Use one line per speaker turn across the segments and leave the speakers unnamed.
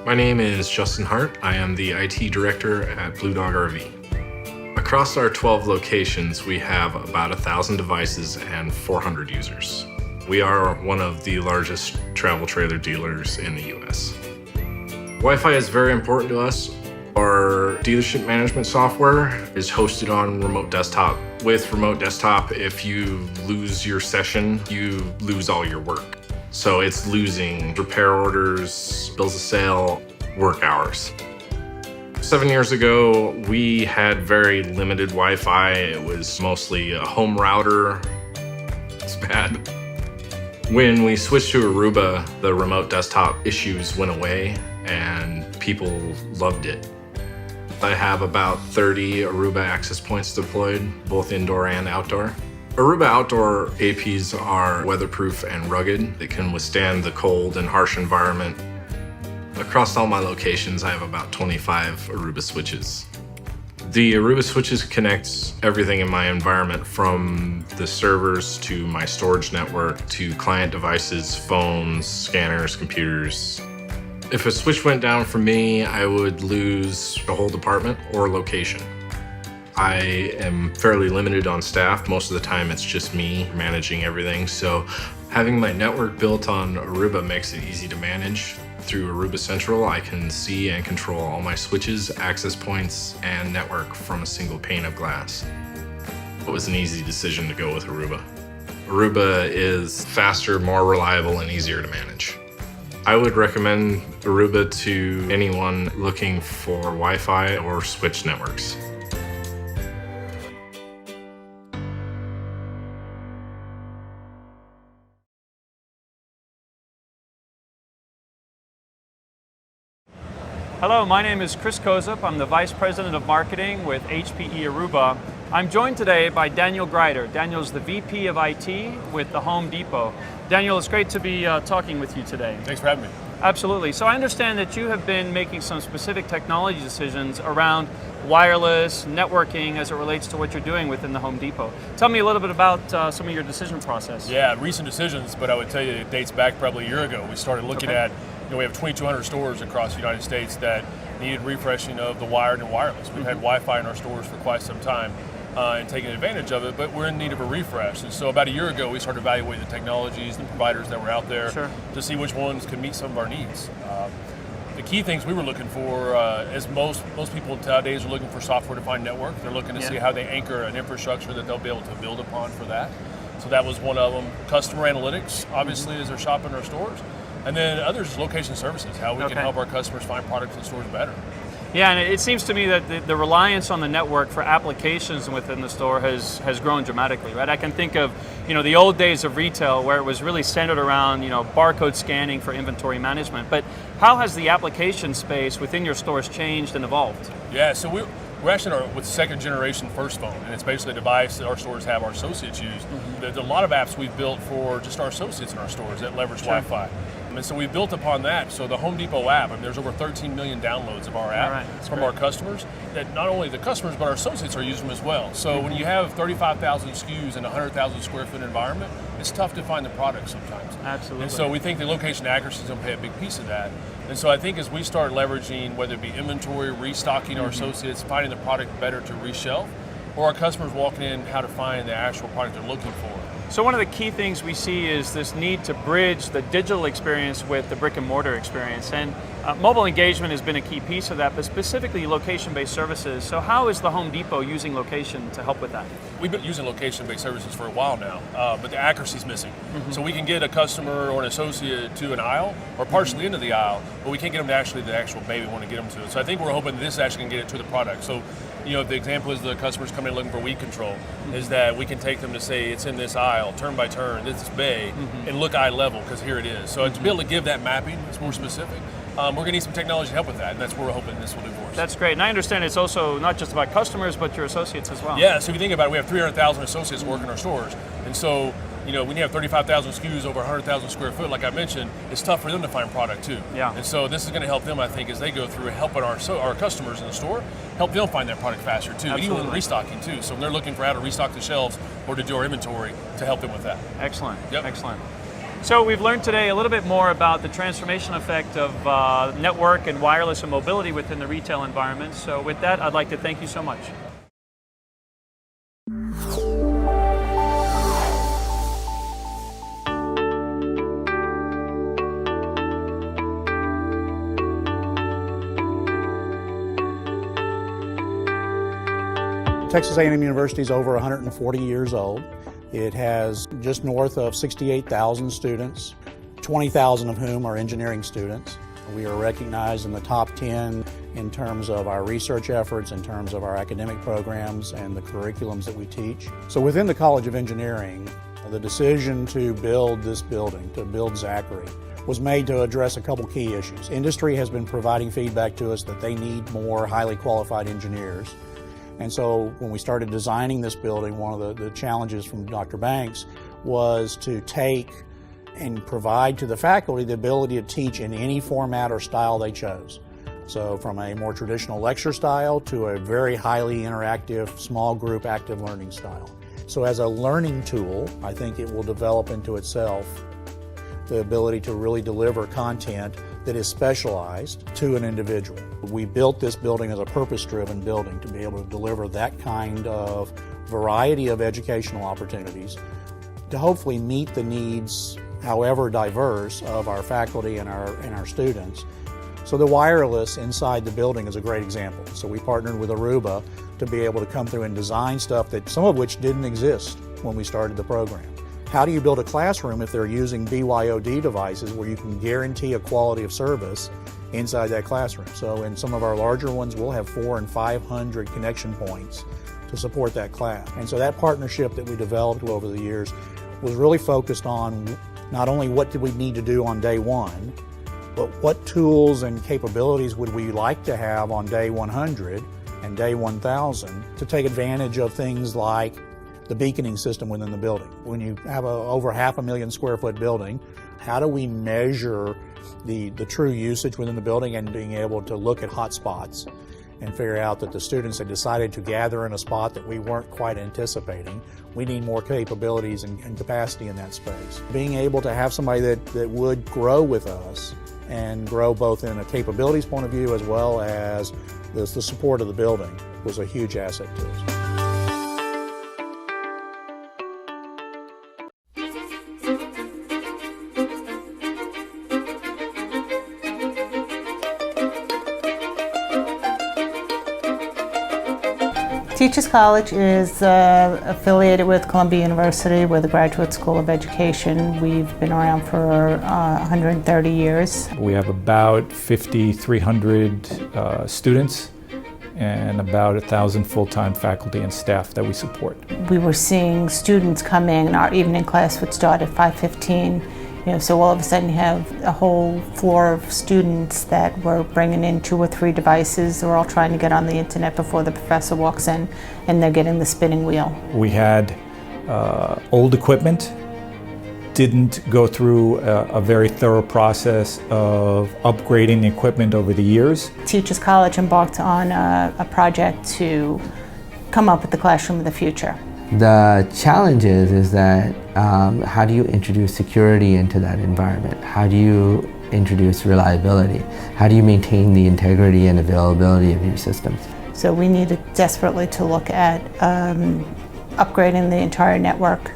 My name is Justin Hart. I am the IT director at Blue Dog RV. Across our 12 locations, we have about 1,000 devices and 400 users. We are one of the largest travel trailer dealers in the US. Wi-Fi is very important to us. Our dealership management software is hosted on remote desktop. With remote desktop, if you lose your session, you lose all your work. So it's losing repair orders, bills of sale, work hours. 7 years ago, we had very limited Wi-Fi. It was mostly a home router. It's bad. When we switched to Aruba, the remote desktop issues went away and people loved it. I have about 30 Aruba access points deployed, both indoor and outdoor. Aruba outdoor APs are weatherproof and rugged. They can withstand the cold and harsh environment. Across all my locations, I have about 25 Aruba switches. The Aruba switches connect everything in my environment, from the servers to my storage network to client devices, phones, scanners, computers. If a switch went down for me, I would lose the whole department or location. I am fairly limited on staff. Most of the time it's just me managing everything. So having my network built on Aruba makes it easy to manage. Through Aruba Central, I can see and control all my switches, access points, and network from a single pane of glass. It was an easy decision to go with Aruba. Aruba is faster, more reliable, and easier to manage. I would recommend Aruba to anyone looking for Wi-Fi or switch networks.
Hello, my name is Chris Kozup. I'm the Vice President of Marketing with HPE Aruba. I'm joined today by Daniel Greider. Daniel's the VP of IT with the Home Depot. Daniel, it's great to be talking with you today.
Thanks for having me.
Absolutely. So I understand that you have been making some specific technology decisions around wireless, networking, as it relates to what you're doing within the Home Depot. Tell me a little bit about some of your decision process.
Yeah, recent decisions, but I would tell you it dates back probably a year ago. We started looking at, we have 2,200 stores across the United States that needed refreshing of the wired and wireless. We've had Wi-Fi in our stores for quite some time and taking advantage of it, but we're in need of a refresh. And so about a year ago, we started evaluating the technologies, the providers that were out there to see which ones could meet some of our needs. The key things we were looking for, as most people nowadays are looking for software-defined network. They're looking to see how they anchor an infrastructure that they'll be able to build upon for that. So that was one of them. Customer analytics, obviously, as they're shopping our stores. And then others, location services, how we can help our customers find products in stores better.
Yeah, and it seems to me that the reliance on the network for applications within the store has grown dramatically, right? I can think of, the old days of retail where it was really centered around, barcode scanning for inventory management. But how has the application space within your stores changed and evolved?
Yeah, so we're actually with second generation First Phone, and it's basically a device that our stores have our associates use. There's a lot of apps we've built for just our associates in our stores that leverage Wi-Fi. And so we built upon that. So the Home Depot app, there's over 13 million downloads of our app from our customers, that not only the customers, but our associates are using them as well. So when you have 35,000 SKUs in a 100,000 square foot environment, it's tough to find the product sometimes.
Absolutely.
And so we think the location accuracy is going to play a big piece of that. And so I think as we start leveraging, whether it be inventory, restocking our associates, finding the product better to reshelf, or our customers walking in, how to find the actual product they're looking for.
So one of the key things we see is this need to bridge the digital experience with the brick and mortar experience. And mobile engagement has been a key piece of that, but specifically location-based services. So how is the Home Depot using location to help with that?
We've been using location-based services for a while now, but the accuracy is missing. So we can get a customer or an associate to an aisle or partially into the aisle, but we can't get them to actually the actual bay we want to get them to it. So I think we're hoping this actually can get it to the product. So the example is the customers coming in looking for weed control, is that we can take them to say it's in this aisle, turn by turn, this is bay, and look eye level, because here it is. So to be able to give that mapping, it's more specific. We're going to need some technology to help with that, and that's what we're hoping this will do for us.
That's great, and I understand it's also not just about customers, but your associates as well.
Yeah, so if you think about it, we have 300,000 associates working in our stores, and so when you have 35,000 SKUs over 100,000 square foot, like I mentioned, it's tough for them to find product too.
Yeah.
And so this is going to help them, I think, as they go through helping our customers in the store, help them find that product faster too.
Absolutely.
And even restocking too. So when they're looking for how to restock the shelves or to do our inventory, to help them with that.
Excellent.
Yep.
Excellent. So we've learned today a little bit more about the transformation effect of network and wireless and mobility within the retail environment. So with that, I'd like to thank you so much.
Texas A&M University is over 140 years old. It has just north of 68,000 students, 20,000 of whom are engineering students. We are recognized in the top 10 in terms of our research efforts, in terms of our academic programs and the curriculums that we teach. So within the College of Engineering, the decision to build this building, to build Zachary, was made to address a couple key issues. Industry has been providing feedback to us that they need more highly qualified engineers. And so when we started designing this building, one of the challenges from Dr. Banks was to take and provide to the faculty the ability to teach in any format or style they chose. So from a more traditional lecture style to a very highly interactive, small group active learning style. So as a learning tool, I think it will develop into itself the ability to really deliver content that is specialized to an individual. We built this building as a purpose-driven building to be able to deliver that kind of variety of educational opportunities to hopefully meet the needs, however diverse, of our faculty and our students. So the wireless inside the building is a great example. So we partnered with Aruba to be able to come through and design stuff that some of which didn't exist when we started the program. How do you build a classroom if they're using BYOD devices where you can guarantee a quality of service inside that classroom? So in some of our larger ones, we'll have 400 and 500 connection points to support that class. And so that partnership that we developed over the years was really focused on not only what did we need to do on day one, but what tools and capabilities would we like to have on day 100 and day 1000 to take advantage of things like the beaconing system within the building. When you have over 500,000 square foot building, how do we measure the true usage within the building and being able to look at hot spots and figure out that the students had decided to gather in a spot that we weren't quite anticipating. We need more capabilities and capacity in that space. Being able to have somebody that would grow with us and grow both in a capabilities point of view as well as the support of the building was a huge asset to us.
Teachers College is affiliated with Columbia University. We're the Graduate School of Education. We've been around for 130 years.
We have about 5,300 students and about 1,000 full-time faculty and staff that we support.
We were seeing students come in. Our evening class would start at 5:15. So all of a sudden you have a whole floor of students that were bringing in 2 or 3 devices. They're all trying to get on the internet before the professor walks in, and they're getting the spinning wheel.
We had old equipment, didn't go through a very thorough process of upgrading the equipment over the years.
Teachers College embarked on a project to come up with the classroom of the future.
The challenge is that how do you introduce security into that environment? How do you introduce reliability? How do you maintain the integrity and availability of your systems?
So we needed desperately to look at upgrading the entire network,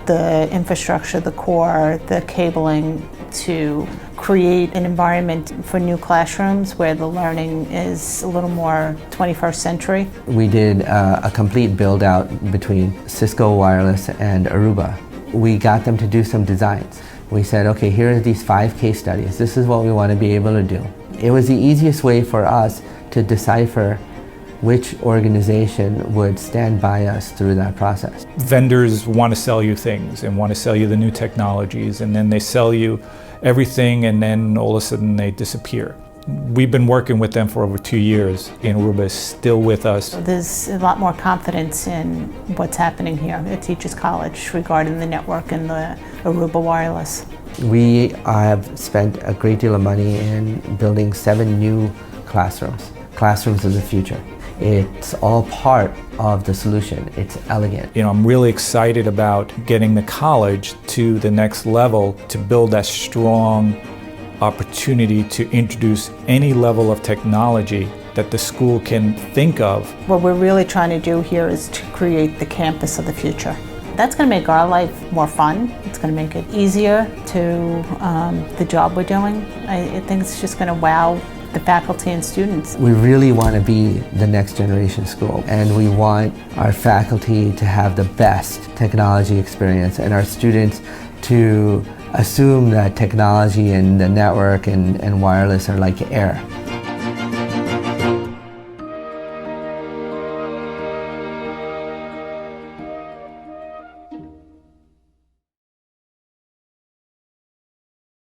the infrastructure, the core, the cabling, to create an environment for new classrooms where the learning is a little more 21st century.
We did a complete build out between Cisco Wireless and Aruba. We got them to do some designs. We said, okay, here are these 5 case studies. This is what we want to be able to do. It was the easiest way for us to decipher which organization would stand by us through that process.
Vendors want to sell you things and want to sell you the new technologies, and then they sell you everything and then all of a sudden they disappear. We've been working with them for over 2 years, and Aruba is still with us.
There's a lot more confidence in what's happening here at Teachers College regarding the network and the Aruba Wireless.
We have spent a great deal of money in building 7 new classrooms of the future. It's all part of the solution. It's elegant.
You know, I'm really excited about getting the college to the next level to build that strong opportunity to introduce any level of technology that the school can think of.
What we're really trying to do here is to create the campus of the future. That's going to make our life more fun. It's going to make it easier to the job we're doing. I think it's just going to wow the faculty and students.
We really want to be the next generation school, and we want our faculty to have the best technology experience and our students to assume that technology and the network and wireless are like air.